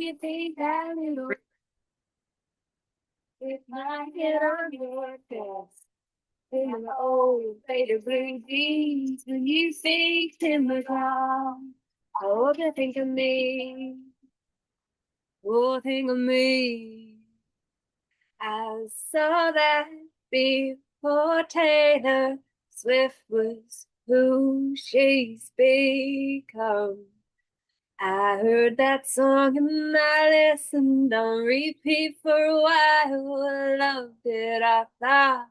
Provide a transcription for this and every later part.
you think that little with my head on your chest. In the old faded blue jeans, when you think in the ground, I hope you think of me. Oh, think of me. I saw that before Taylor Swift was who she's become. I heard that song and I listened on repeat for a while. Loved it, I thought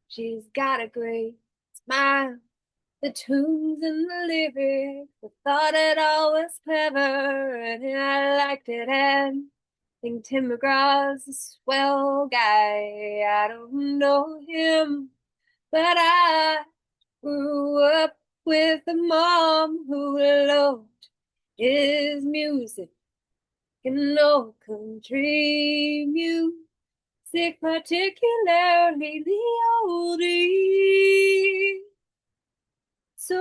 she's got a great smile. The tunes and the lyrics, I thought it all was clever and I liked it. And I think Tim McGraw's a swell guy. I don't know him, but I grew up with a mom who loved his music and old country music, particularly the oldies. So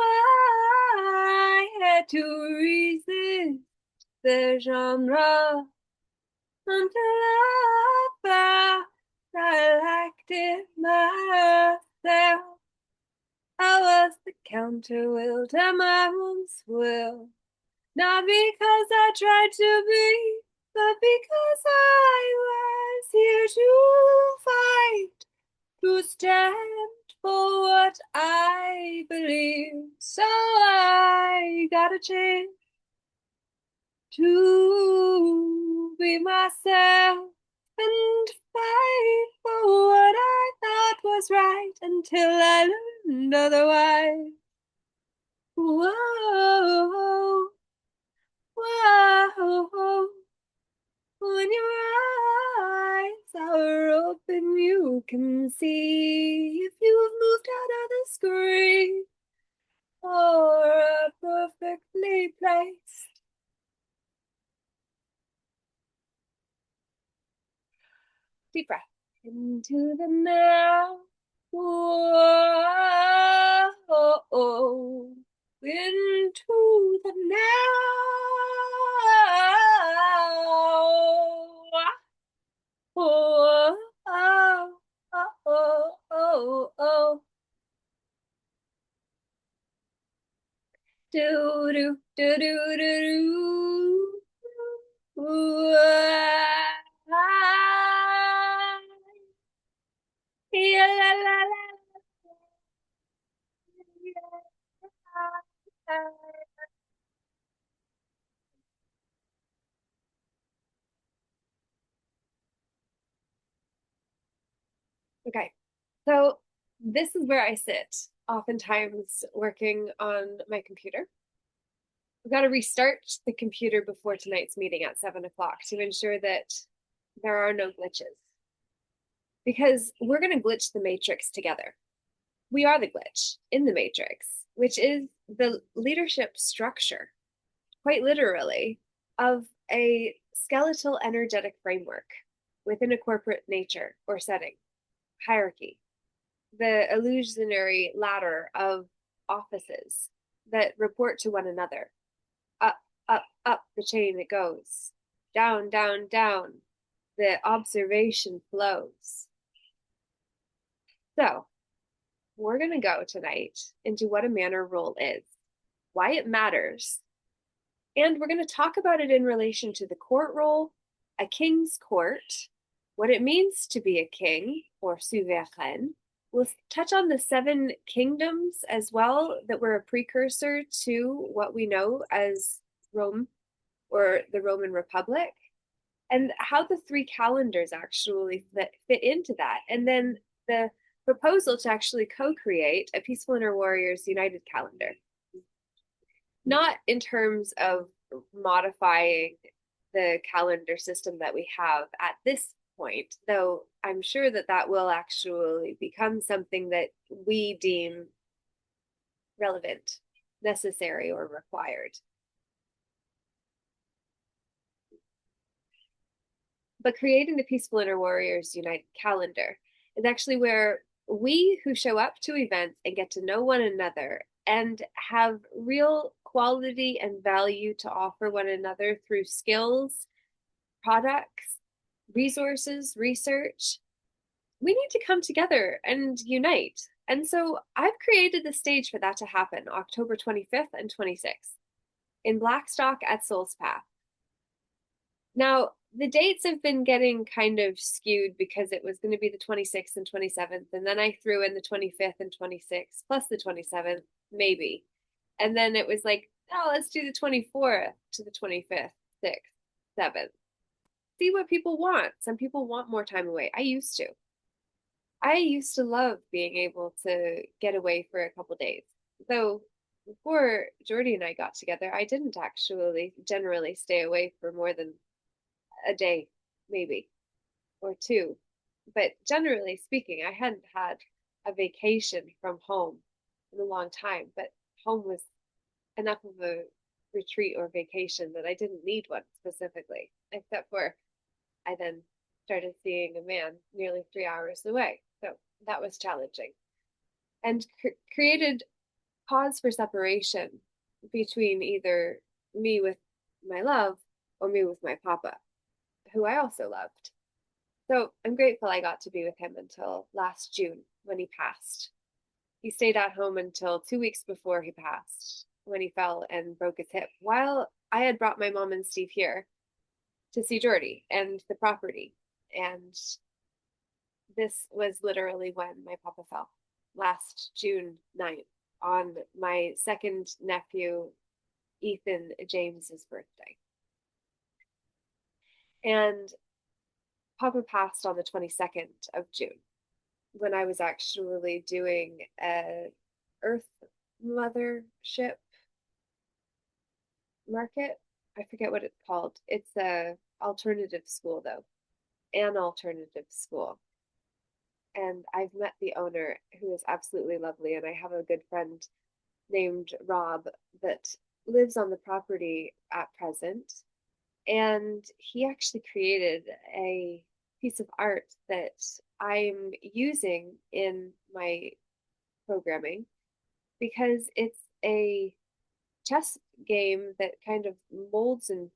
I had to resist the genre until I found I liked it myself. I was the counterwheel to my mom's will. Not because I tried to be, but because I was here to fight, to stand for what I believe. So I got a chance to be myself and fight for what I thought was right until I learned otherwise. Whoa. Whoa, when your eyes are open, you can see if you've moved out of the screen or a perfectly placed. Deep breath into the now. Whoa, into the now. Oh, oh, oh, oh, oh, oh. Do, do, do, do, do, do. Ooh, ah. Yeah, la, la, la, la. Okay, so this is where I sit, oftentimes working on my computer. We've got to restart the computer before tonight's meeting at 7 o'clock to ensure that there are no glitches. Because we're going to glitch the matrix together. We are the glitch in the matrix, which is the leadership structure, quite literally, of a skeletal energetic framework within a corporate nature or setting, hierarchy, the illusionary ladder of offices that report to one another. Up, up, up the chain it goes. Down, down, down. The observation flows. So, we're going to go tonight into what a manor role is, why it matters, and we're going to talk about it in relation to the court role, a king's court, what it means to be a king or souverain. We'll touch on the 7 kingdoms as well that were a precursor to what we know as Rome or the Roman Republic, and how the 3 calendars actually fit into that. And then the proposal to actually co-create a Peaceful Inner Warriors United calendar. Not in terms of modifying the calendar system that we have at this point, though I'm sure that that will actually become something that we deem relevant, necessary, or required. But creating the Peaceful Inner Warriors United calendar is actually where we who show up to events and get to know one another and have real quality and value to offer one another through skills, products, resources, research, we need to come together and unite. And so I've created the stage for that to happen October 25th and 26th in Blackstock at Soul's Path. Now, the dates have been getting kind of skewed because it was going to be the 26th and 27th. And then I threw in the 25th and 26th plus the 27th, maybe. And then it was like, oh, let's do the 24th to the 25th, 6th, 7th. See what people want. Some people want more time away. I used to love being able to get away for a couple days. Though before Jordy and I got together, I didn't actually generally stay away for more than a day, maybe, or two. But generally speaking, I hadn't had a vacation from home in a long time. But home was enough of a retreat or vacation that I didn't need one specifically, except for I then started seeing a man nearly 3 hours away. So that was challenging and created cause for separation between either me with my love or me with my papa, who I also loved. So I'm grateful I got to be with him until last June when he passed. He stayed at home until 2 weeks before he passed when he fell and broke his hip while I had brought my mom and Steve here to see Jordy and the property. And this was literally when my papa fell, last June 9th, on my second nephew, Ethan James's birthday. And papa passed on the 22nd of June when I was actually doing a Earth Mothership market. I forget what it's called. It's a alternative school though, an alternative school. And I've met the owner, who is absolutely lovely, and I have a good friend named Rob that lives on the property at present. And he actually created a piece of art that I'm using in my programming because it's a chess game that kind of molds and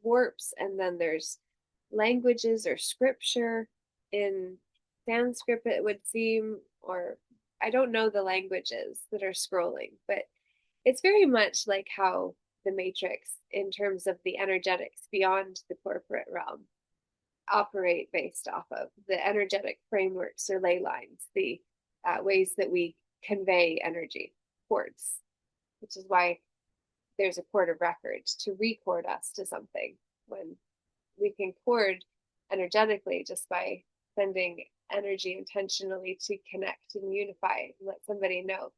warps, and then there's languages or scripture in Sanskrit, it would seem, or I don't know the languages that are scrolling, but it's very much like how the Matrix, in terms of the energetics beyond the corporate realm, operate based off of the energetic frameworks or ley lines, the ways that we convey energy, chords, which is why there's a chord of records to record us to something when we can chord energetically just by sending energy intentionally to connect and unify and let somebody know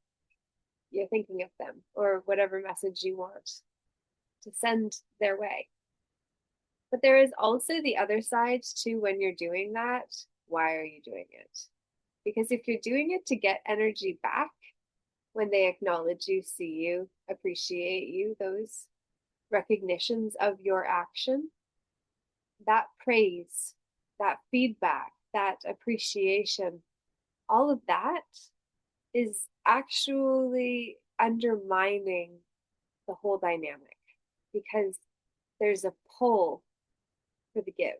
you're thinking of them or whatever message you want to send their way. But there is also the other side too when you're doing that. Why are you doing it? Because if you're doing it to get energy back, when they acknowledge you, see you, appreciate you, those recognitions of your action, that praise, that feedback, that appreciation, all of that is actually undermining the whole dynamic because there's a pull for the give.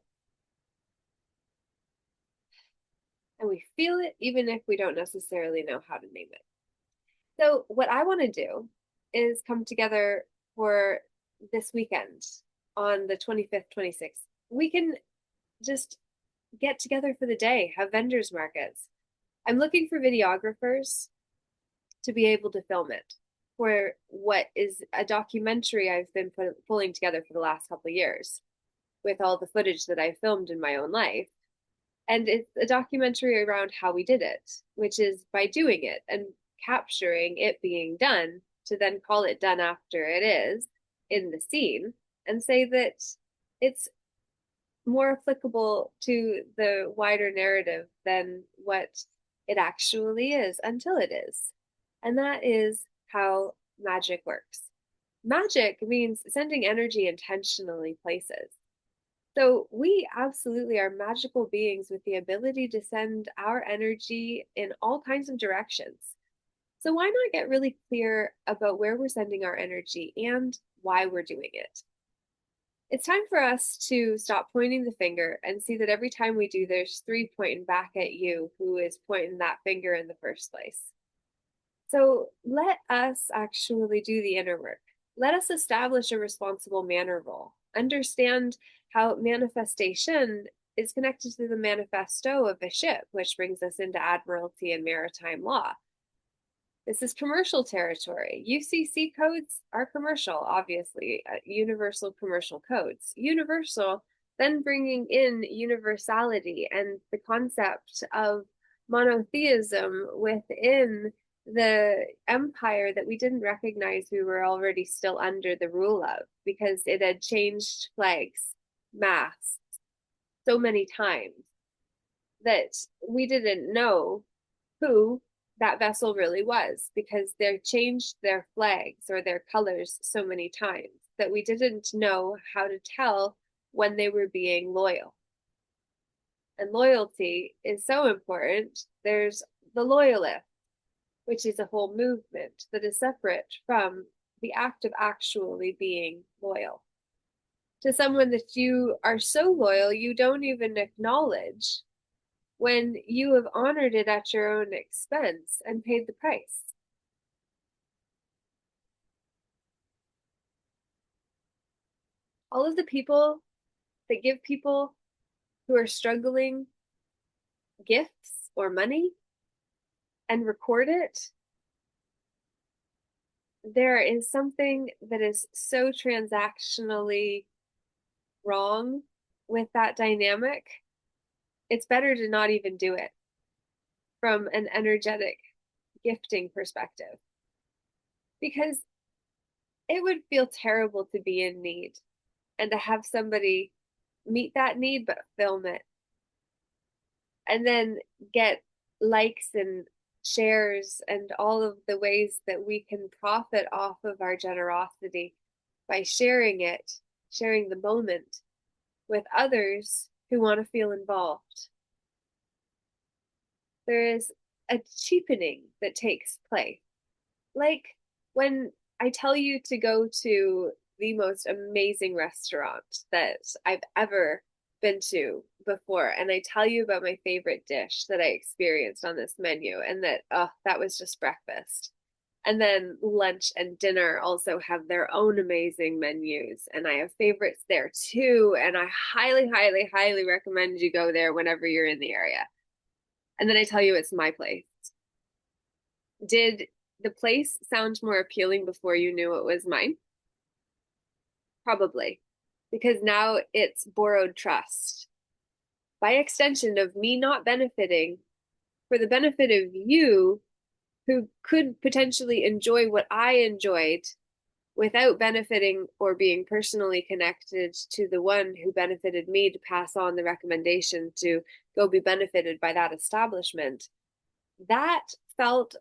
And we feel it even if we don't necessarily know how to name it. So what I want to do is come together for this weekend on the 25th, 26th. We can just get together for the day, have vendors markets. I'm looking for videographers to be able to film it for what is a documentary I've been pulling together for the last couple of years with all the footage that I filmed in my own life. And it's a documentary around how we did it, which is by doing it and capturing it being done to then call it done after it is in the scene and say that it's more applicable to the wider narrative than what it actually is until it is. And that is how magic works. Magic means sending energy intentionally places. So we absolutely are magical beings with the ability to send our energy in all kinds of directions. So why not get really clear about where we're sending our energy and why we're doing it? It's time for us to stop pointing the finger and see that every time we do, there's three pointing back at you who is pointing that finger in the first place. So let us actually do the inner work. Let us establish a responsible manner role. Understand how manifestation is connected to the manifesto of a ship, which brings us into admiralty and maritime law. This is commercial territory. UCC codes are commercial, obviously, universal commercial codes. Universal, then bringing in universality and the concept of monotheism within the empire that we didn't recognize we were already still under the rule of because it had changed flags, masts so many times that we didn't know who that vessel really was because they changed their flags or their colors so many times that we didn't know how to tell when they were being loyal. And loyalty is so important. There's the loyalist, which is a whole movement that is separate from the act of actually being loyal to someone that you are so loyal you don't even acknowledge when you have honored it at your own expense and paid the price. All of the people that give people who are struggling gifts or money and record it, there is something that is so transactionally wrong with that dynamic. It's better to not even do it from an energetic gifting perspective because it would feel terrible to be in need and to have somebody meet that need but film it and then get likes and shares and all of the ways that we can profit off of our generosity by sharing it, sharing the moment with others who want to feel involved. There is a cheapening that takes place. Like when I tell you to go to the most amazing restaurant that I've ever been to before, and I tell you about my favorite dish that I experienced on this menu, and that, oh, that was just breakfast. And then lunch and dinner also have their own amazing menus, and I have favorites there too. And I highly, highly, highly recommend you go there whenever you're in the area. And then I tell you it's my place. Did the place sound more appealing before you knew it was mine? Probably, because now it's borrowed trust. By extension of me not benefiting for the benefit of you who could potentially enjoy what I enjoyed without benefiting or being personally connected to the one who benefited me to pass on the recommendation to go be benefited by that establishment. That felt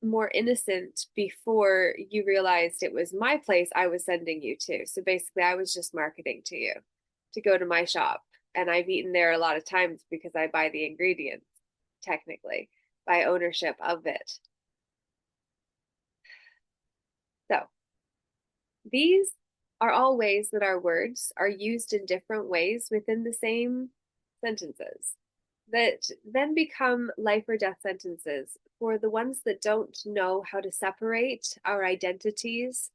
more innocent before you realized it was my place I was sending you to. So basically, I was just marketing to you to go to my shop. And I've eaten there a lot of times because I buy the ingredients, technically, by ownership of it. So these are all ways that our words are used in different ways within the same sentences that then become life or death sentences for the ones that don't know how to separate our identities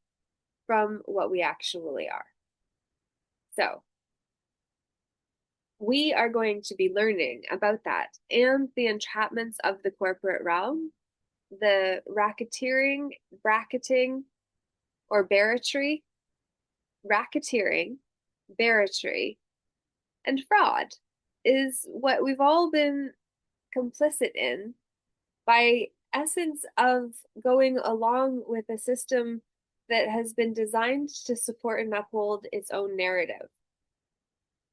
from what we actually are. So we are going to be learning about that and the entrapments of the corporate realm, the racketeering, bracketing, or barratry, racketeering, barratry, and fraud is what we've all been complicit in by essence of going along with a system that has been designed to support and uphold its own narrative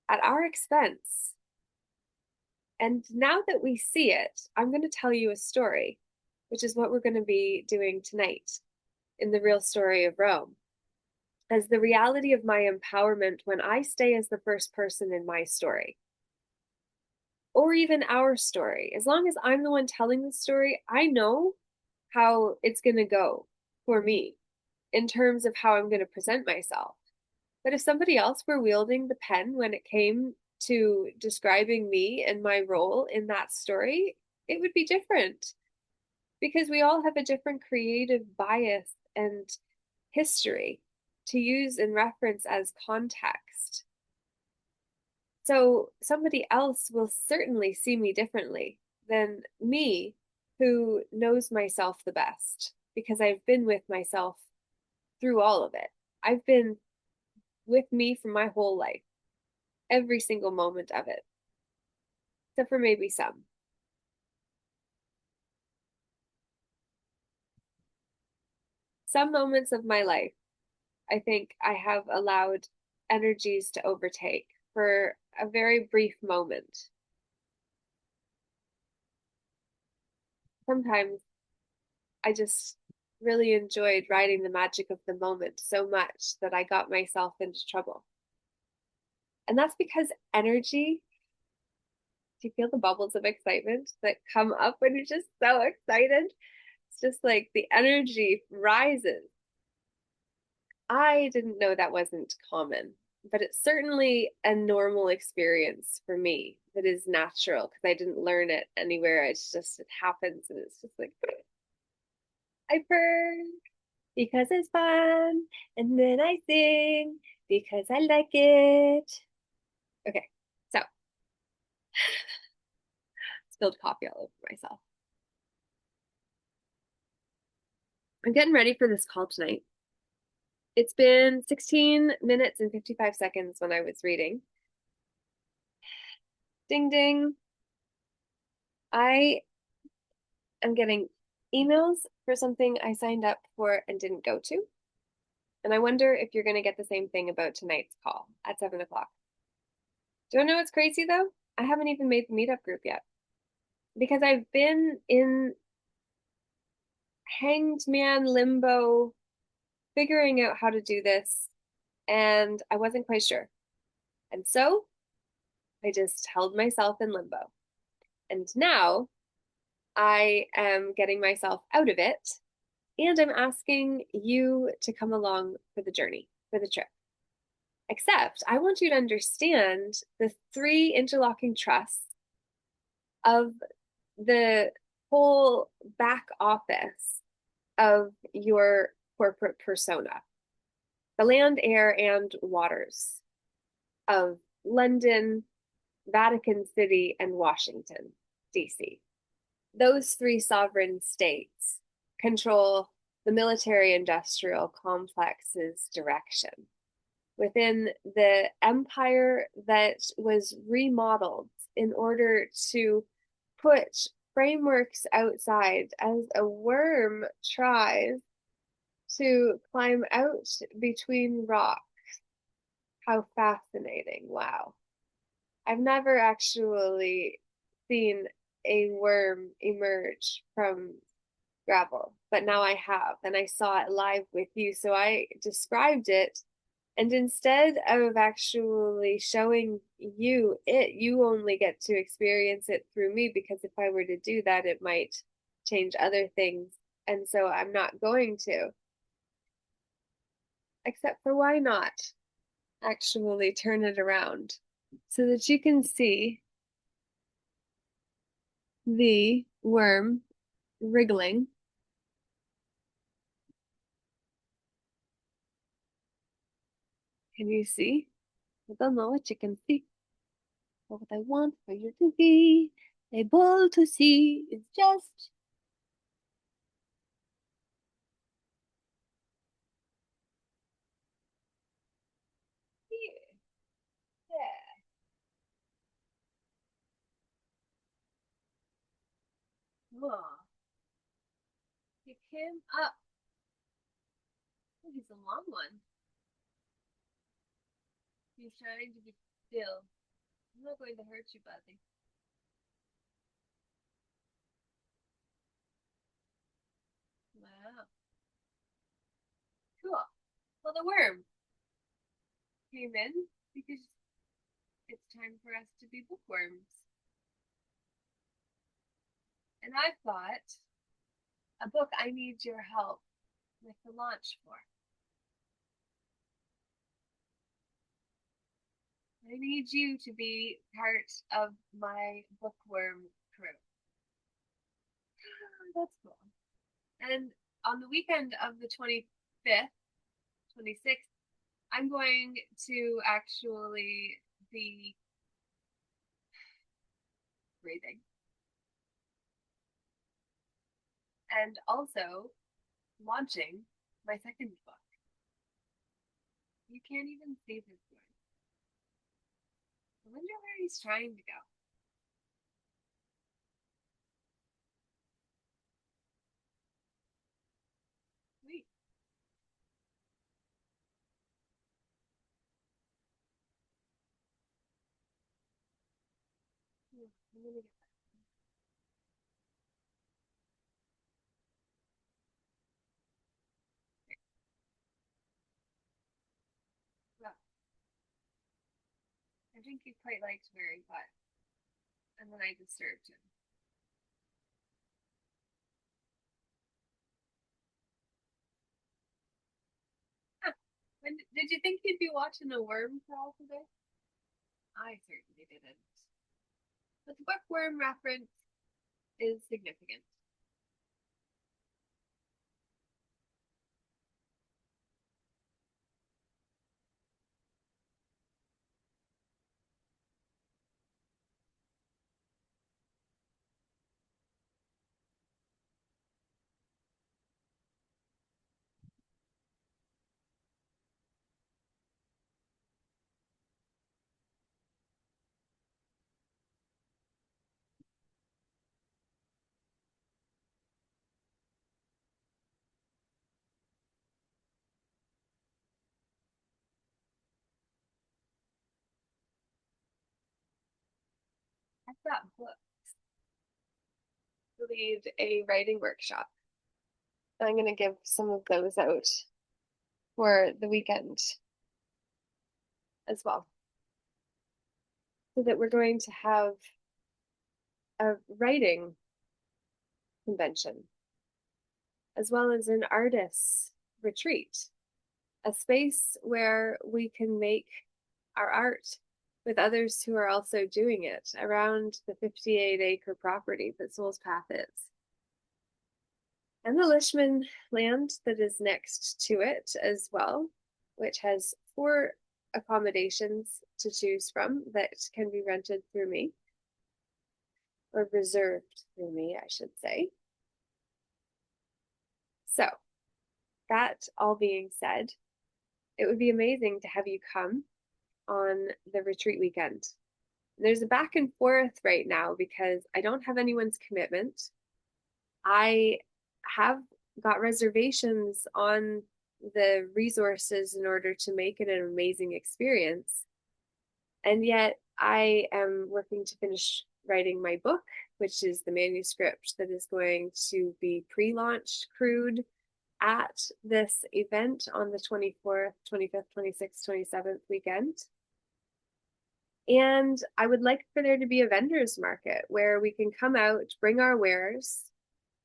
at our expense. And now that we see it, I'm going to tell you a story, which is what we're going to be doing tonight in the real story of Rome, as the reality of my empowerment when I stay as the first person in my story. Or even our story. As long as I'm the one telling the story, I know how it's going to go for me in terms of how I'm going to present myself. But if somebody else were wielding the pen when it came to describing me and my role in that story, it would be different because we all have a different creative bias and history to use and reference as context. So somebody else will certainly see me differently than me, who knows myself the best because I've been with myself through all of it. I've been with me for my whole life, every single moment of it, except for maybe some. Some moments of my life, I think I have allowed energies to overtake for a very brief moment. Sometimes I just really enjoyed riding the magic of the moment so much that I got myself into trouble. And that's because energy, do you feel the bubbles of excitement that come up when you're just so excited? It's just like the energy rises. I didn't know that wasn't common, but it's certainly a normal experience for me that is natural because I didn't learn it anywhere. It's just, it happens and it's just like, I purr because it's fun. And then I sing because I like it. Okay, so spilled coffee all over myself. I'm getting ready for this call tonight. It's been 16 minutes and 55 seconds when I was reading. Ding ding. I am getting emails for something I signed up for and didn't go to. And I wonder if you're going to get the same thing about tonight's call at 7 o'clock. Do you know what's crazy though? I haven't even made the meetup group yet because I've been in hanged man limbo figuring out how to do this and I wasn't quite sure. And so I just held myself in limbo. And now I am getting myself out of it and I'm asking you to come along for the journey, for the trip. Except I want you to understand the three interlocking trusts of the whole back office of your corporate persona, the land, air, and waters of London, Vatican City, and Washington, D.C. Those three sovereign states control the military industrial complex's direction within the empire that was remodeled in order to put frameworks outside as a worm tries to climb out between rocks. How fascinating. Wow. I've never actually seen a worm emerge from gravel, but now I have, and I saw it live with you. So I described it, and instead of actually showing you it, you only get to experience it through me because if I were to do that, it might change other things. And so I'm not going to, except for why not actually turn it around so that you can see the worm wriggling. Can you see? I don't know what you can see. But what I want for you to be able to see is just here. Yeah. Oh, you came up. Oh, he's a long one. He's trying to be still. I'm not going to hurt you, buddy. Wow. Cool. Well, the worm came in because it's time for us to be bookworms. And I thought a book I need your help with the launch for. I need you to be part of my bookworm crew. Oh, that's cool. And on the weekend of the 25th, 26th, I'm going to actually be breathing. And also launching my second book. You can't even see this one. I wonder where he's trying to go. Wait. I'm gonna get that. Well, I think he quite liked where he got, and then I disturbed him. Huh. When, did you think he'd be watching a worm crawl today? I certainly didn't. But the bookworm reference is significant. I've got books to lead a writing workshop. I'm going to give some of those out for the weekend as well. So that we're going to have a writing convention as well as an artist's retreat, a space where we can make our art with others who are also doing it around the 58-acre property that Soul's Path is. And the Lishman land that is next to it as well, which has 4 accommodations to choose from that can be rented through me, or reserved through me, I should say. So, that all being said, it would be amazing to have you come on the retreat weekend. There's a back and forth right now because I don't have anyone's commitment. I have got reservations on the resources in order to make it an amazing experience. And yet I am working to finish writing my book, which is the manuscript that is going to be pre-launched, crewed at this event on the 24th, 25th, 26th, 27th weekend. And I would like for there to be a vendor's market where we can come out, bring our wares.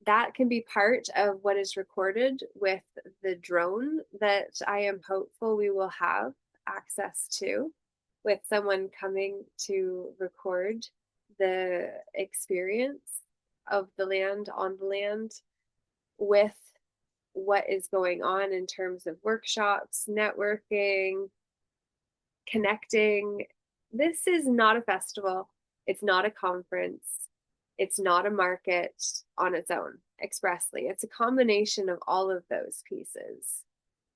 That can be part of what is recorded with the drone that I am hopeful we will have access to, with someone coming to record the experience of the land on the land with what is going on in terms of workshops, networking, connecting. This is not a festival. It's not a conference. It's not a market on its own expressly. It's a combination of all of those pieces,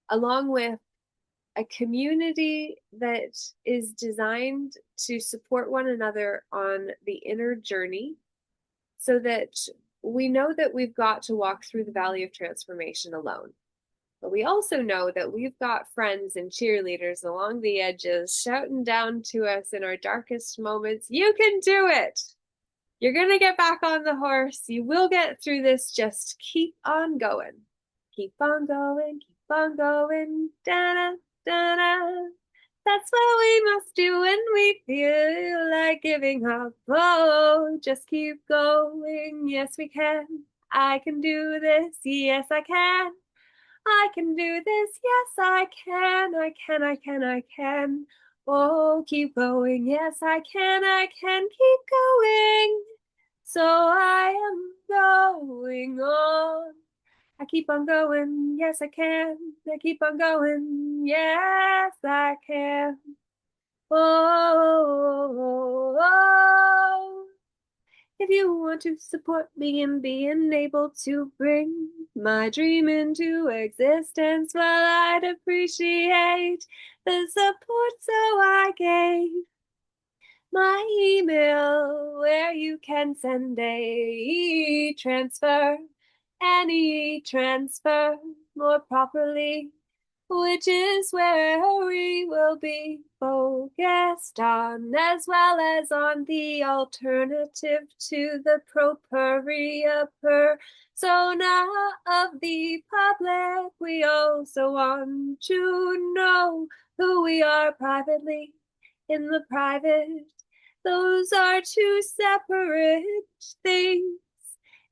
along with a community that is designed to support one another on the inner journey so that we know that we've got to walk through the valley of transformation alone. But we also know that we've got friends and cheerleaders along the edges shouting down to us in our darkest moments, you can do it. You're going to get back on the horse. You will get through this. Just keep on going. Keep on going. Keep on going. Da-da, da-da. That's what we must do when we feel like giving up. Oh, just keep going. Yes, we can. I can do this, yes I can. I can do this, yes I can. I can, I can, I can. Oh, keep going, yes I can keep going. So I am going on. I keep on going, yes I can. I keep on going, yes I can. Oh, oh, oh. If you want to support me in being able to bring my dream into existence, well, I'd appreciate the support, so I gave my email where you can send a transfer, any transfer more properly, which is where we will be focused on, as well as on the alternative to the properia persona of the public. We also want to know who we are privately in the private. Those are two separate things.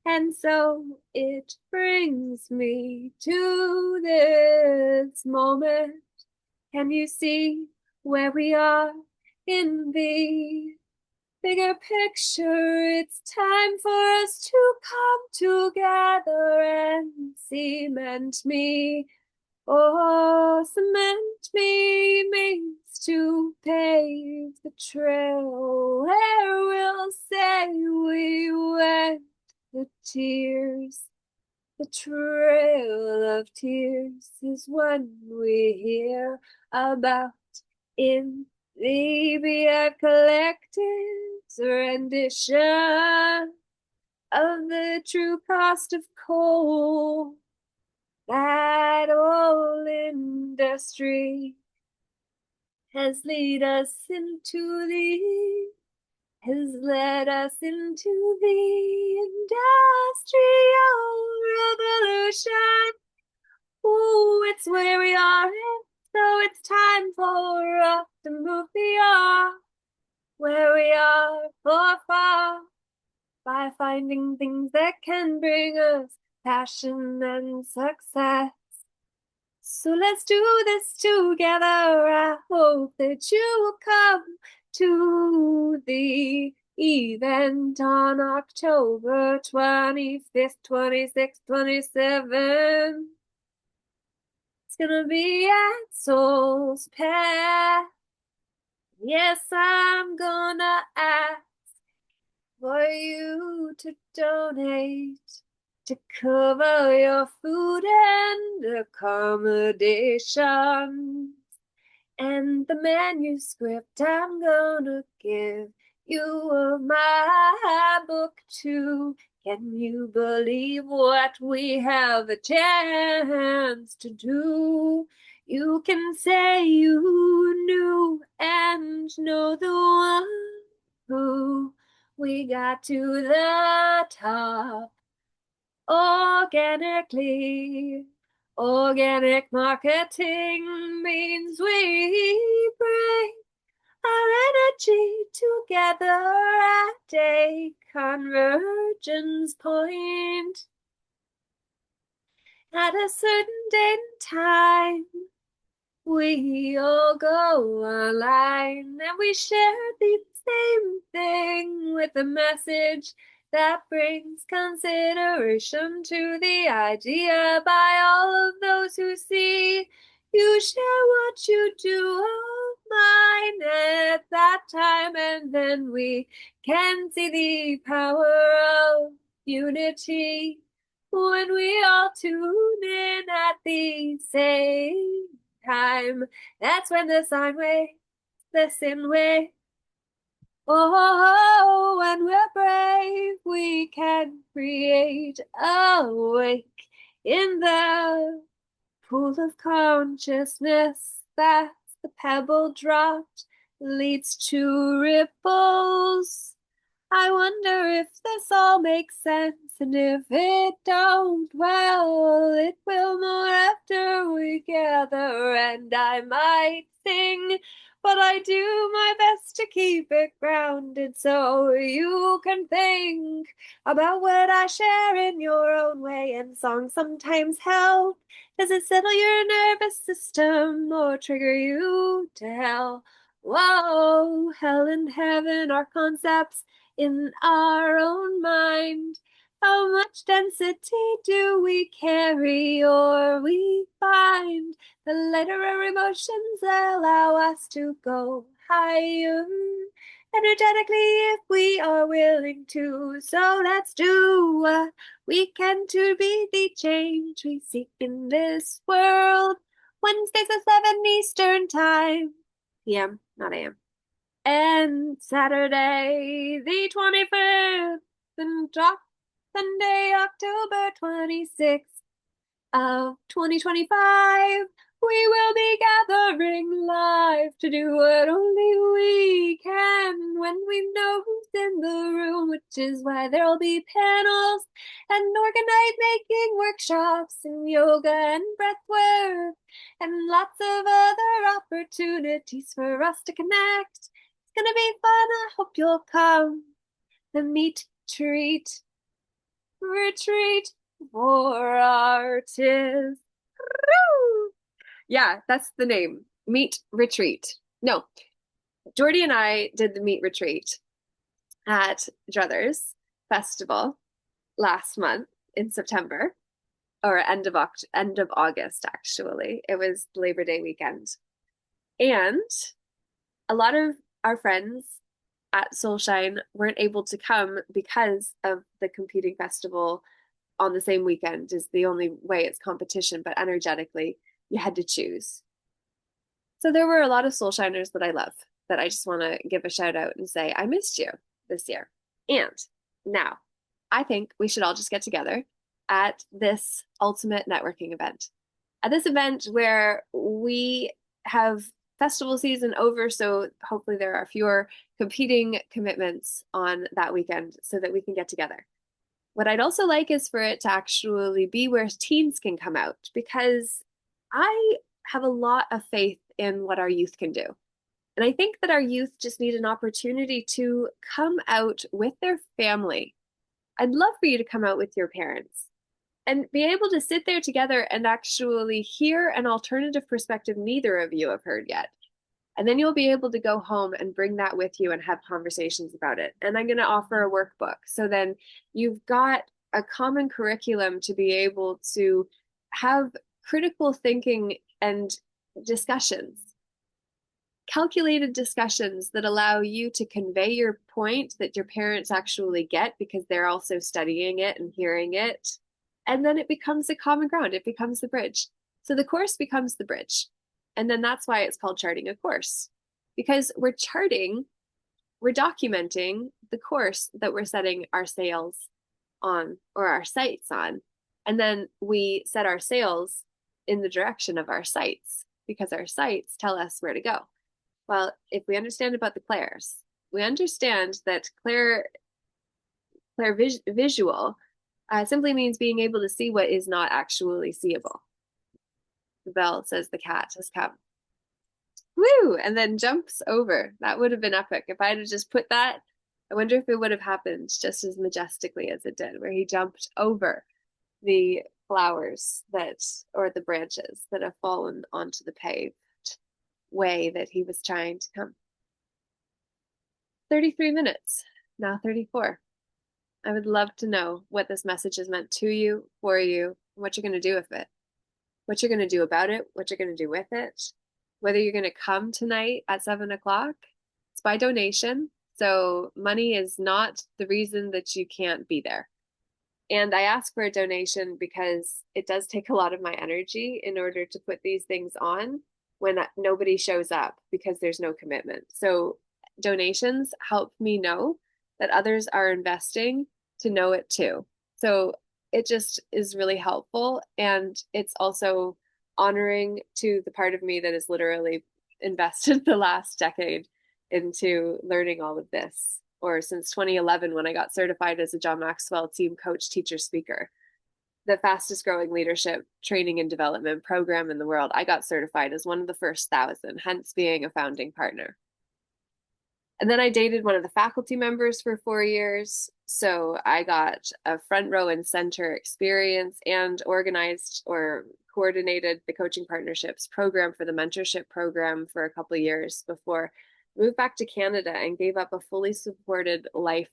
And so it brings me to this moment. Can you see where we are in the bigger picture? It's time for us to come together and cement me. Oh, cement me means to pave the trail where we'll say we went. The trail of tears is one we hear about in the BF Collective's rendition of the true cost of coal. That old industry has led us into the industrial revolution. Ooh, it's where we are, so it's time for us to move beyond where we are for far by finding things that can bring us passion and success. So let's do this together. I hope that you will come to the event on October 25th, 26th, 27th. It's gonna be at Soul's Path. Yes, I'm gonna ask for you to donate to cover your food and accommodation. And the manuscript I'm gonna give you my book too. Can you believe what we have a chance to do? You can say you knew and know the one who we got to the top organically. Organic marketing means we bring our energy together at a convergence point. At a certain date and time, we all go online and we share the same thing with a message that brings consideration to the idea by all of those who see you share what you do online at that time, and then we can see the power of unity when we all tune in at the same time. That's when the sine wave, the sin wave. Oh, when we're brave, we can create a wake in the pool of consciousness. That's the pebble dropped leads to ripples. I wonder if this all makes sense, and if it don't, well, it will more after we gather, and I might sing but I do my best to keep it grounded so you can think about what I share in your own way. And songs sometimes help. Does it settle your nervous system or trigger you to hell? Whoa, hell and heaven are concepts in our own mind. How much density do we carry or we find? The lighter our emotions allow us to go higher energetically if we are willing to. So let's do what we can to be the change we seek in this world. Wednesdays at 7 Eastern Time. PM, not AM. And Saturday, the 25th, and Sunday, October 26th of 2025, we will be gathering live to do what only we can when we know who's in the room, which is why there'll be panels and organized making workshops and yoga and breath work and lots of other opportunities for us to connect. It's gonna be fun. I hope you'll come. The meet, treat, retreat for artists. Yeah, that's the name. Meet Retreat. No, Jordy and I did the Meet Retreat at Druthers Festival last month in September, or end of August, actually. It was Labor Day weekend. And a lot of our friends at Soulshine weren't able to come because of the competing festival on the same weekend is the only way it's competition, but energetically, you had to choose. So there were a lot of Soulshiners that I love that I just want to give a shout out and say, I missed you this year. And now I think we should all just get together at this ultimate networking event. At this event where we have festival season over, so hopefully there are fewer competing commitments on that weekend so that we can get together. What I'd also like is for it to actually be where teens can come out because I have a lot of faith in what our youth can do. And I think that our youth just need an opportunity to come out with their family. I'd love for you to come out with your parents and be able to sit there together and actually hear an alternative perspective neither of you have heard yet. And then you'll be able to go home and bring that with you and have conversations about it. And I'm going to offer a workbook. So then you've got a common curriculum to be able to have critical thinking and discussions, calculated discussions that allow you to convey your point that your parents actually get because they're also studying it and hearing it. And then it becomes a common ground. It becomes the bridge. So the course becomes the bridge. And then that's why it's called charting a course, because we're documenting the course that we're setting our sails on or our sights on. And then we set our sails in the direction of our sights because our sights tell us where to go. Well, if we understand about the clairs, we understand that visual simply means being able to see what is not actually seeable. The bell says the cat has come. Woo! And then jumps over. That would have been epic. If I had just put that, I wonder if it would have happened just as majestically as it did, where he jumped over the flowers or the branches that have fallen onto the paved way that he was trying to come. 33 minutes, now 34. I would love to know what this message has meant to you, for you, what you're going to do with it, what you're going to do about it, what you're going to do with it, whether you're going to come tonight at 7:00. It's by donation. So money is not the reason that you can't be there. And I ask for a donation because it does take a lot of my energy in order to put these things on when nobody shows up because there's no commitment. So donations help me know that others are investing to know it too. So it just is really helpful. And it's also honoring to the part of me that has literally invested the last decade into learning all of this, or since 2011 when I got certified as a John Maxwell team coach, teacher, speaker. the fastest growing leadership training and development program in the world. I got certified as one of the first 1,000, hence being a founding partner. And then I dated one of the faculty members for 4 years. So I got a front row and center experience and organized or coordinated the coaching partnerships program for the mentorship program for a couple of years before I moved back to Canada and gave up a fully supported life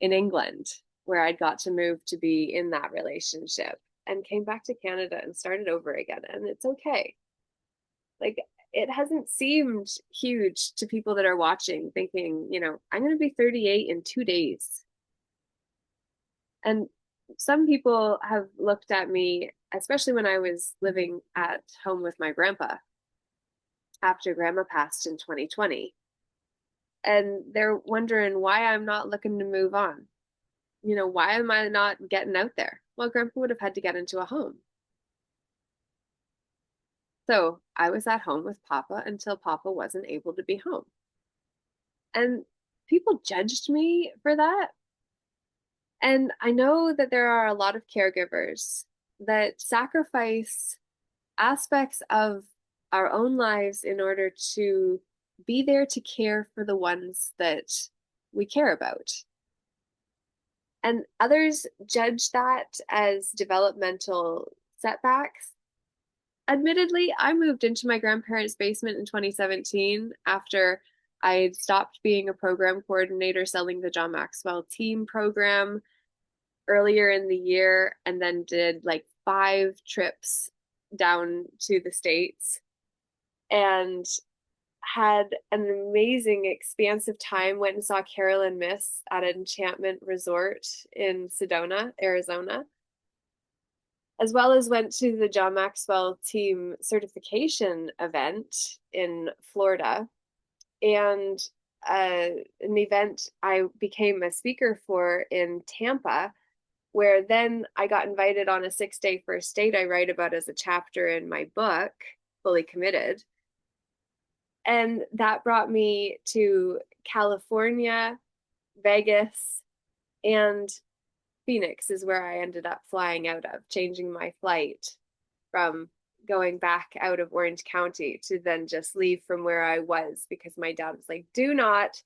in England where I'd got to move to be in that relationship and came back to Canada and started over again. And it's okay. Like, it hasn't seemed huge to people that are watching, thinking, I'm going to be 38 in 2 days. And some people have looked at me, especially when I was living at home with my grandpa after grandma passed in 2020. And they're wondering why I'm not looking to move on. Why am I not getting out there? Well, grandpa would have had to get into a home. So I was at home with Papa until Papa wasn't able to be home. And people judged me for that. And I know that there are a lot of caregivers that sacrifice aspects of our own lives in order to be there to care for the ones that we care about. And others judge that as developmental setbacks. Admittedly, I moved into my grandparents' basement in 2017 after I stopped being a program coordinator selling the John Maxwell team program earlier in the year, and then did like 5 trips down to the States and had an amazing, expansive time. Went and saw Carolyn Miss at an Enchantment Resort in Sedona, Arizona, as well as went to the John Maxwell team certification event in Florida, and an event I became a speaker for in Tampa, where then I got invited on a 6-day first date I write about as a chapter in my book, Fully Committed. And that brought me to California, Vegas, and Phoenix is where I ended up flying out of, changing my flight from going back out of Orange County to then just leave from where I was, because my dad was like, do not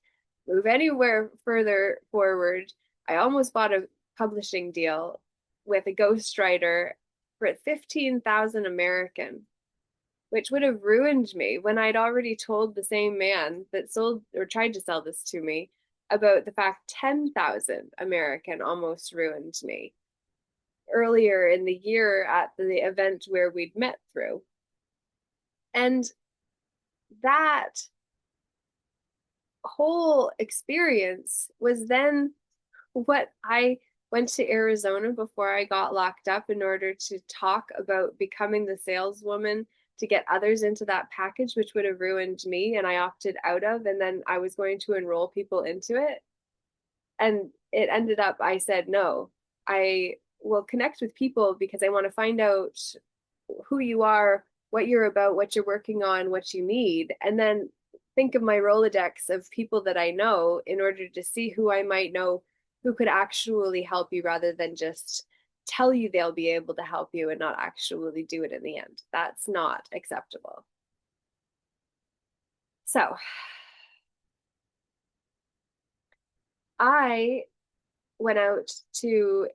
move anywhere further forward. I almost bought a publishing deal with a ghostwriter for 15,000 American, which would have ruined me when I'd already told the same man that sold or tried to sell this to me about the fact 10,000 American almost ruined me earlier in the year at the event where we'd met through. And that whole experience was then what I went to Arizona before I got locked up in order to talk about becoming the saleswoman to get others into that package, which would have ruined me and I opted out of, and then I was going to enroll people into it. And it ended up, I said, no, I will connect with people because I want to find out who you are, what you're about, what you're working on, what you need, and then think of my Rolodex of people that I know in order to see who I might know who could actually help you rather than just tell you they'll be able to help you and not actually do it in the end. That's not acceptable. So I went out to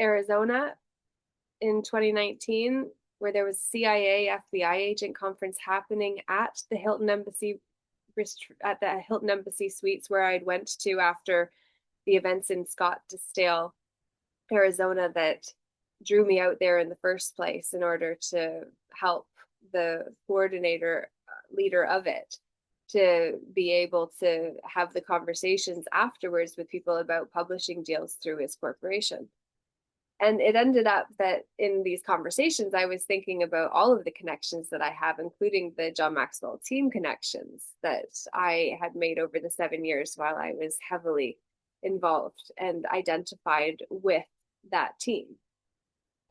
Arizona in 2019 where there was CIA FBI agent conference happening at the Hilton Embassy Suites where I'd went to after the events in Scottsdale, Arizona that drew me out there in the first place in order to help the coordinator leader of it to be able to have the conversations afterwards with people about publishing deals through his corporation. And it ended up that in these conversations, I was thinking about all of the connections that I have, including the John Maxwell team connections that I had made over the 7 years while I was heavily involved and identified with that team.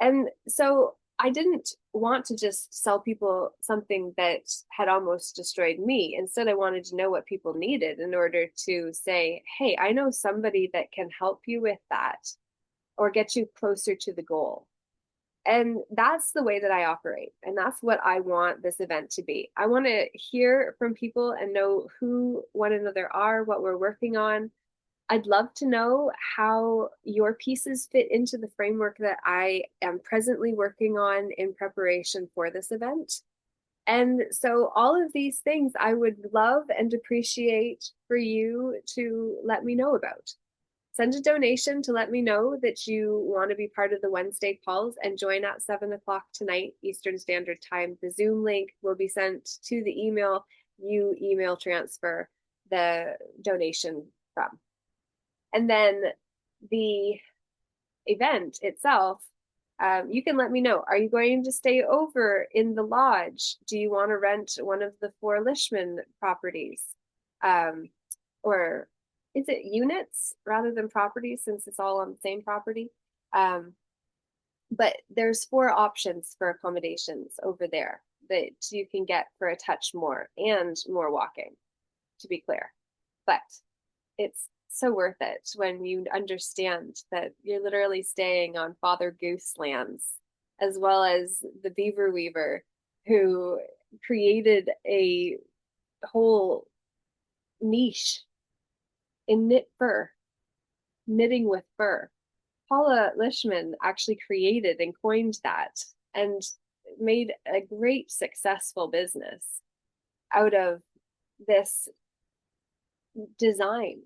And so I didn't want to just sell people something that had almost destroyed me. Instead, I wanted to know what people needed in order to say, hey, I know somebody that can help you with that. or get you closer to the goal. And that's the way that I operate. And that's what I want this event to be. I want to hear from people and know who one another are, what we're working on. I'd love to know how your pieces fit into the framework that I am presently working on in preparation for this event. And so, all of these things I would love and appreciate for you to let me know about. Send a donation to let me know that you want to be part of the Wednesday calls and join at 7 o'clock tonight, Eastern Standard Time. The Zoom link will be sent to the email you email transfer the donation from. And then the event itself, you can let me know. Are you going to stay over in the lodge? Do you want to rent one of the 4 Lishman properties? Or is it units rather than properties since it's all on the same property? But there's 4 options for accommodations over there that you can get for a touch more and more walking, to be clear. But it's so worth it when you understand that you're literally staying on Father Goose lands, as well as the Beaver Weaver, who created a whole niche in knit fur, knitting with fur. Paula Lishman actually created and coined that and made a great successful business out of this design,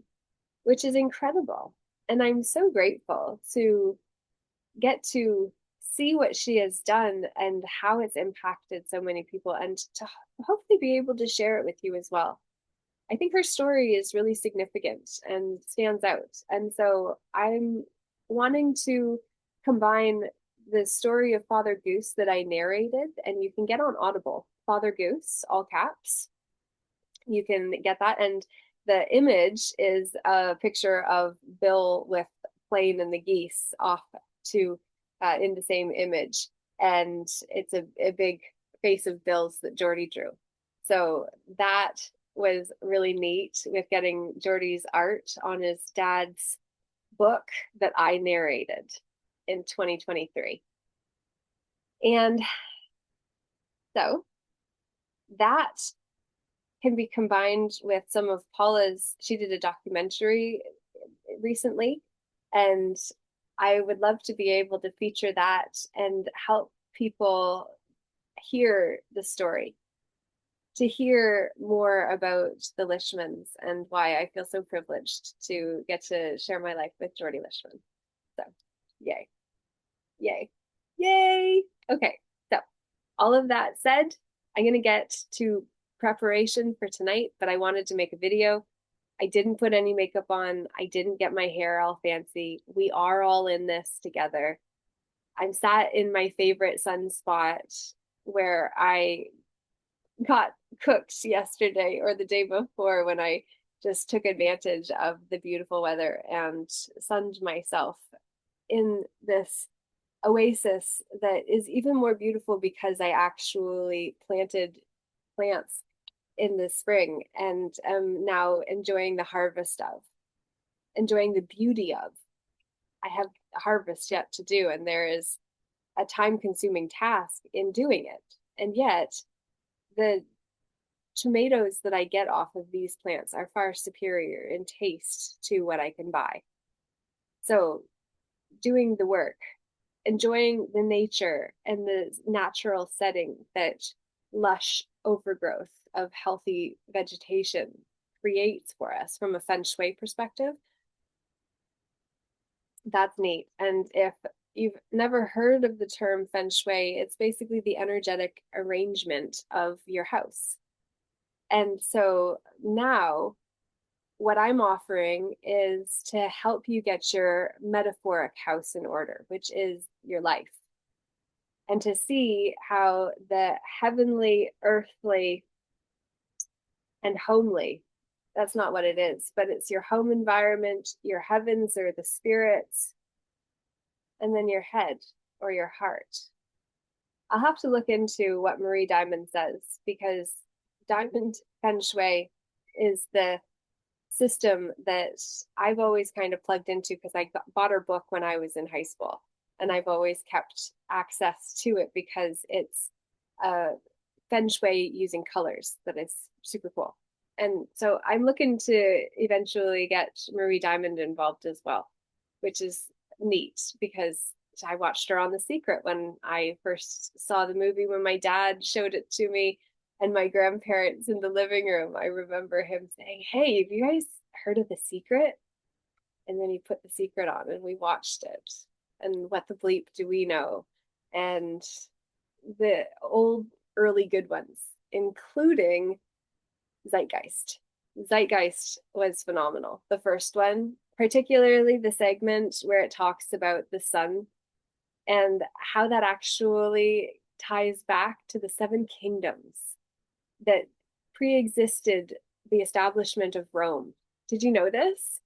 which is incredible. And I'm so grateful to get to see what she has done and how it's impacted so many people, and to hopefully be able to share it with you as well. I think her story is really significant and stands out. And so I'm wanting to combine the story of Father Goose that I narrated, and you can get on Audible, Father Goose, all caps. You can get that. And the image is a picture of Bill with plane and the geese off to in the same image. And it's a big face of Bill's that Jordy drew. So that was really neat with getting Jordy's art on his dad's book that I narrated in 2023. And so that can be combined with some of Paula's, she did a documentary recently, and I would love to be able to feature that and help people hear the story, to hear more about the Lishmans and why I feel so privileged to get to share my life with Jordy Lishman. So, yay, yay, yay. Okay, so all of that said, I'm going to get to preparation for tonight, but I wanted to make a video. I didn't put any makeup on. I didn't get my hair all fancy. We are all in this together. I'm sat in my favorite sunspot where I got cooked yesterday or the day before, when I just took advantage of the beautiful weather and sunned myself in this oasis that is even more beautiful because I actually planted plants in the spring and am now enjoying the harvest of, enjoying the beauty of. I have a harvest yet to do, and there is a time-consuming task in doing it. And yet, the tomatoes that I get off of these plants are far superior in taste to what I can buy. So, doing the work, enjoying the nature and the natural setting that lush overgrowth of healthy vegetation creates for us from a feng shui perspective, that's neat. And if you've never heard of the term feng shui, it's basically the energetic arrangement of your house. And so now what I'm offering is to help you get your metaphoric house in order, which is your life, and to see how the heavenly, earthly, and homely, that's not what it is, but it's your home environment, your heavens or the spirits, and then your head or your heart. I'll have to look into what Marie Diamond says, because Diamond Feng Shui is the system that I've always kind of plugged into because bought her book when I was in high school, and I've always kept access to it because it's a feng shui using colors that is super cool. And so I'm looking to eventually get Marie Diamond involved as well, which is neat because I watched her on The Secret when I first saw the movie, when my dad showed it to me and my grandparents in the living room. I remember him saying, "Hey, have you guys heard of The Secret?" And then he put The Secret on and we watched it. And what the bleep do we know? And the old early good ones, including Zeitgeist. Zeitgeist was phenomenal. The first one, particularly the segment where it talks about the sun and how that actually ties back to the seven kingdoms that pre-existed the establishment of Rome. Did you know this?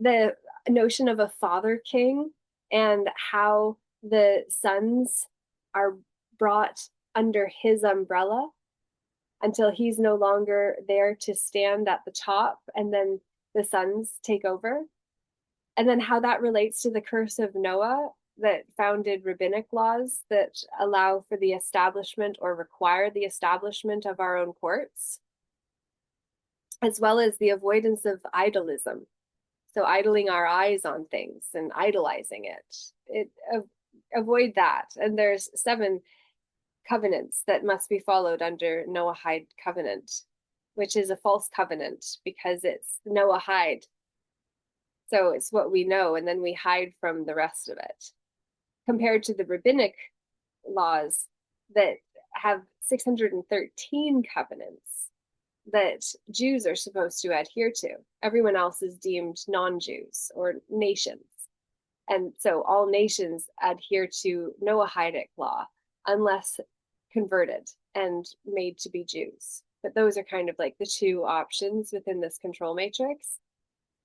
The notion of a father king and how the sons are brought under his umbrella until he's no longer there to stand at the top, and then the sons take over. And then how that relates to the curse of Noah that founded rabbinic laws that allow for the establishment or require the establishment of our own courts, as well as the avoidance of idolism. So idling our eyes on things and idolizing it. Avoid that. And there's 7 covenants that must be followed under Noahide covenant, which is a false covenant because it's Noahide. So it's what we know, and then we hide from the rest of it. Compared to the rabbinic laws that have 613 covenants that Jews are supposed to adhere to. Everyone else is deemed non-Jews or nations. And so all nations adhere to Noahidic law unless converted and made to be Jews. But those are kind of like the 2 options within this control matrix.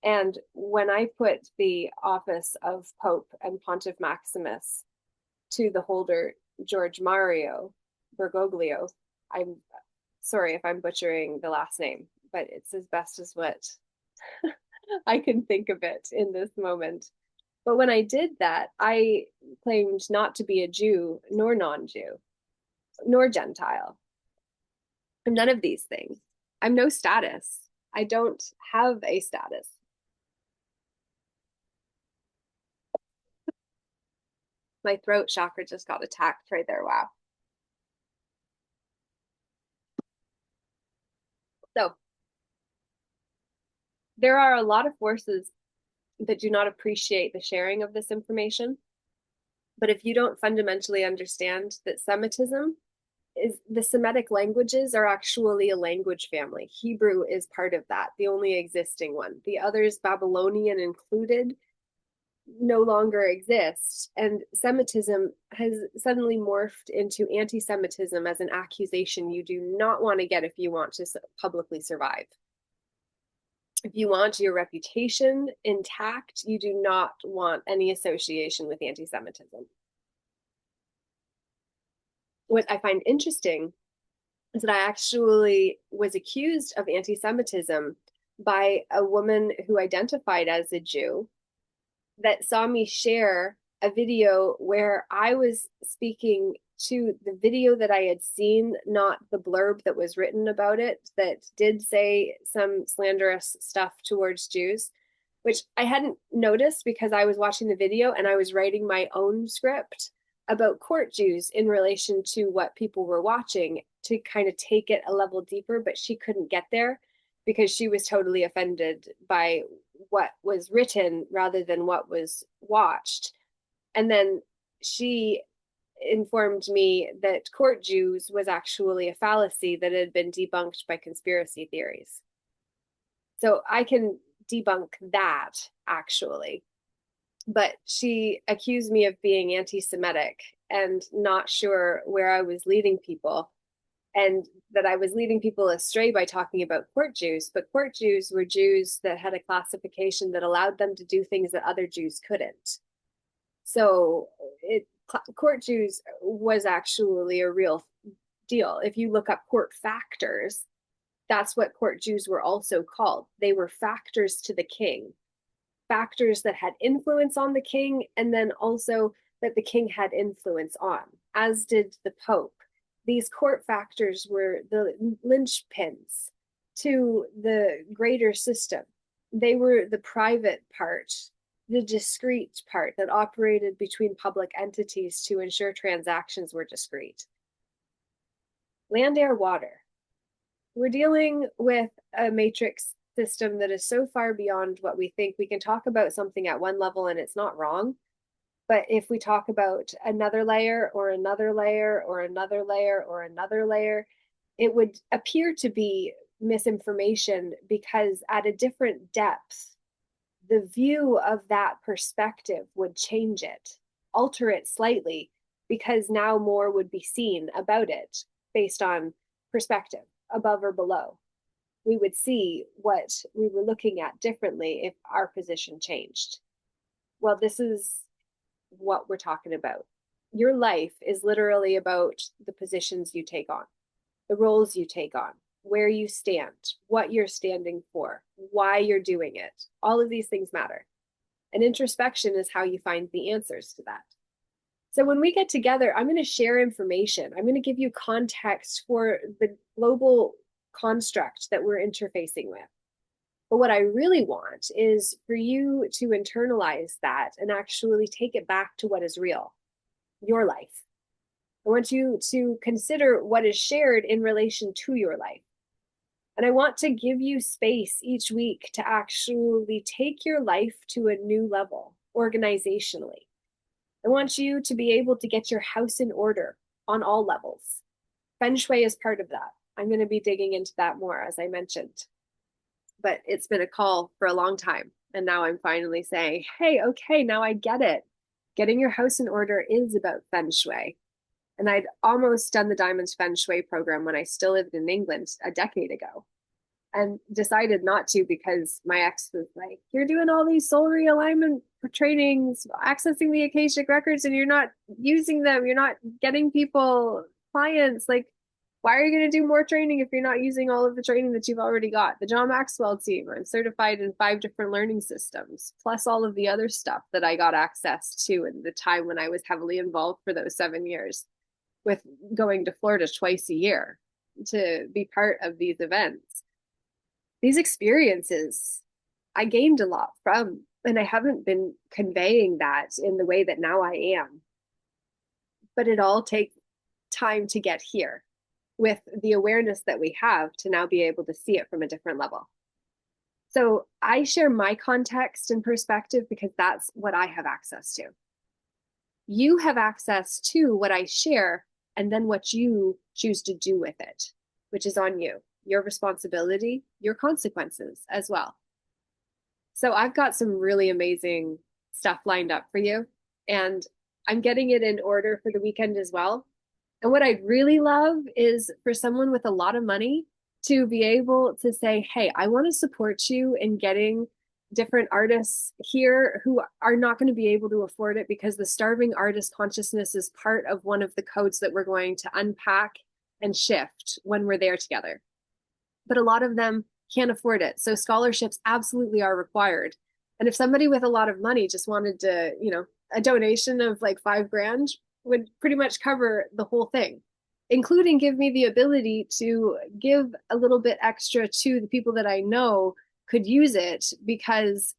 And when I put the office of Pope and Pontiff Maximus to the holder, George Mario Bergoglio, I'm sorry if I'm butchering the last name, but it's as best as what I can think of it in this moment. But when I did that, I claimed not to be a Jew, nor non-Jew, nor Gentile. I'm none of these things. I'm no status. I don't have a status. My throat chakra just got attacked right there. Wow. So there are a lot of forces that do not appreciate the sharing of this information. But if you don't fundamentally understand that Semitism is, the Semitic languages are actually a language family. Hebrew is part of that, the only existing one. The others, Babylonian included, no longer exist. And Semitism has suddenly morphed into anti-Semitism as an accusation you do not want to get if you want to publicly survive. If you want your reputation intact, you do not want any association with anti-Semitism. What I find interesting is that I actually was accused of anti-Semitism by a woman who identified as a Jew that saw me share a video where I was speaking to the video that I had seen, not the blurb that was written about it, that did say some slanderous stuff towards Jews, which I hadn't noticed because I was watching the video and I was writing my own script about court Jews in relation to what people were watching to kind of take it a level deeper, but she couldn't get there because she was totally offended by what was written rather than what was watched. And then she informed me that court Jews was actually a fallacy that had been debunked by conspiracy theories. So I can debunk that actually. But she accused me of being anti-Semitic and not sure where I was leading people, and that I was leading people astray by talking about court Jews. But court Jews were Jews that had a classification that allowed them to do things that other Jews couldn't. So court Jews was actually a real deal. If you look up court factors that's what court Jews were also called. They were factors to the king, factors that had influence on the king, and then also that the king had influence on, as did the Pope. These court factors were the linchpins to the greater system. They were the private part, the discreet part that operated between public entities to ensure transactions were discreet. Land, air, water. We're dealing with a matrix system that is so far beyond what we think. We can talk about something at one level and it's not wrong. But if we talk about another layer or another layer or another layer or another layer, it would appear to be misinformation, because at a different depth, the view of that perspective would change it, alter it slightly, because now more would be seen about it based on perspective, above or below. We would see what we were looking at differently if our position changed. Well, this is what we're talking about. Your life is literally about the positions you take on, the roles you take on, where you stand, what you're standing for, why you're doing it. All of these things matter. And introspection is how you find the answers to that. So when we get together, I'm going to share information. I'm going to give you context for the global construct that we're interfacing with. But what I really want is for you to internalize that and actually take it back to what is real, your life. I want you to consider what is shared in relation to your life. And I want to give you space each week to actually take your life to a new level organizationally. I want you to be able to get your house in order on all levels. Feng Shui is part of that. I'm going to be digging into that more, as I mentioned. But it's been a call for a long time. And now I'm finally saying, hey, okay, now I get it. Getting your house in order is about Feng Shui. And I'd almost done the Diamonds Feng Shui program when I still lived in England a decade ago, and decided not to because my ex was like, you're doing all these soul realignment trainings, accessing the Akashic records, and you're not using them. You're not getting people clients. Like, why are you going to do more training if you're not using all of the training that you've already got? The John Maxwell team, I'm certified in 5 different learning systems, plus all of the other stuff that I got access to in the time when I was heavily involved for those 7 years, with going to Florida twice a year to be part of these events. These experiences I gained a lot from, and I haven't been conveying that in the way that now I am. But it all takes time to get here, with the awareness that we have to now be able to see it from a different level. So I share my context and perspective because that's what I have access to. You have access to what I share, and then what you choose to do with it, which is on you, your responsibility, your consequences as well. So I've got some really amazing stuff lined up for you, and I'm getting it in order for the weekend as well. And what I'd really love is for someone with a lot of money to be able to say, hey, I want to support you in getting different artists here who are not going to be able to afford it, because the starving artist consciousness is part of one of the codes that we're going to unpack and shift when we're there together. But a lot of them can't afford it. So scholarships absolutely are required. And if somebody with a lot of money just wanted to, a donation of like $5,000 would pretty much cover the whole thing, including give me the ability to give a little bit extra to the people that I know could use it, because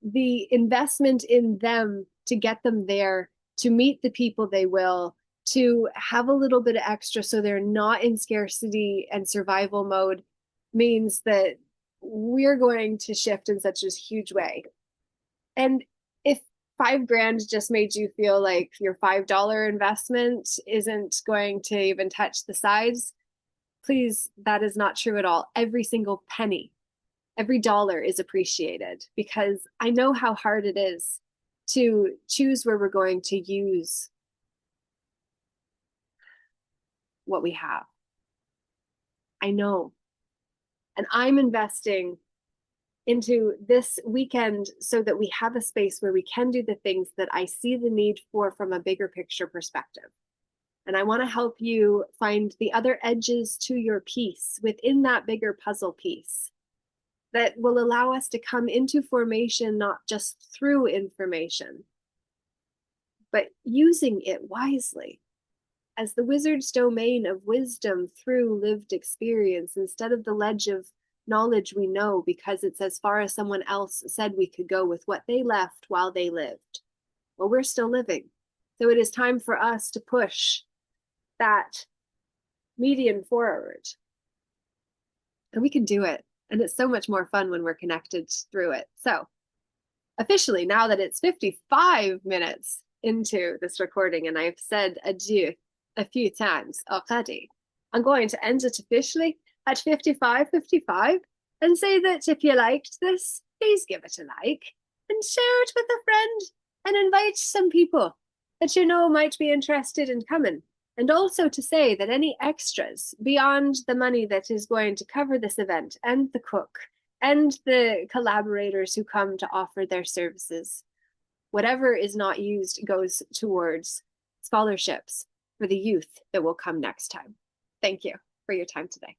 the investment in them to get them there, to meet the people they will, to have a little bit of extra so they're not in scarcity and survival mode, means that we're going to shift in such a huge way. And if $5,000 just made you feel like your $5 investment isn't going to even touch the sides, please, that is not true at all. Every single penny, every dollar is appreciated, because I know how hard it is to choose where we're going to use what we have. I know. And I'm investing into this weekend so that we have a space where we can do the things that I see the need for from a bigger picture perspective. And I want to help you find the other edges to your piece within that bigger puzzle piece that will allow us to come into formation not just through information, but using it wisely as the wizard's domain of wisdom through lived experience instead of the ledge of knowledge we know because it's as far as someone else said we could go with what they left while they lived. Well, we're still living. So it is time for us to push that median forward. And we can do it. And it's so much more fun when we're connected through it. So officially, now that it's 55 minutes into this recording and I've said adieu a few times already, I'm going to end it officially at 55:55 and say that if you liked this, please give it a like and share it with a friend and invite some people that you know might be interested in coming. And also to say that any extras beyond the money that is going to cover this event and the cook and the collaborators who come to offer their services, whatever is not used goes towards scholarships for the youth that will come next time. Thank you for your time today.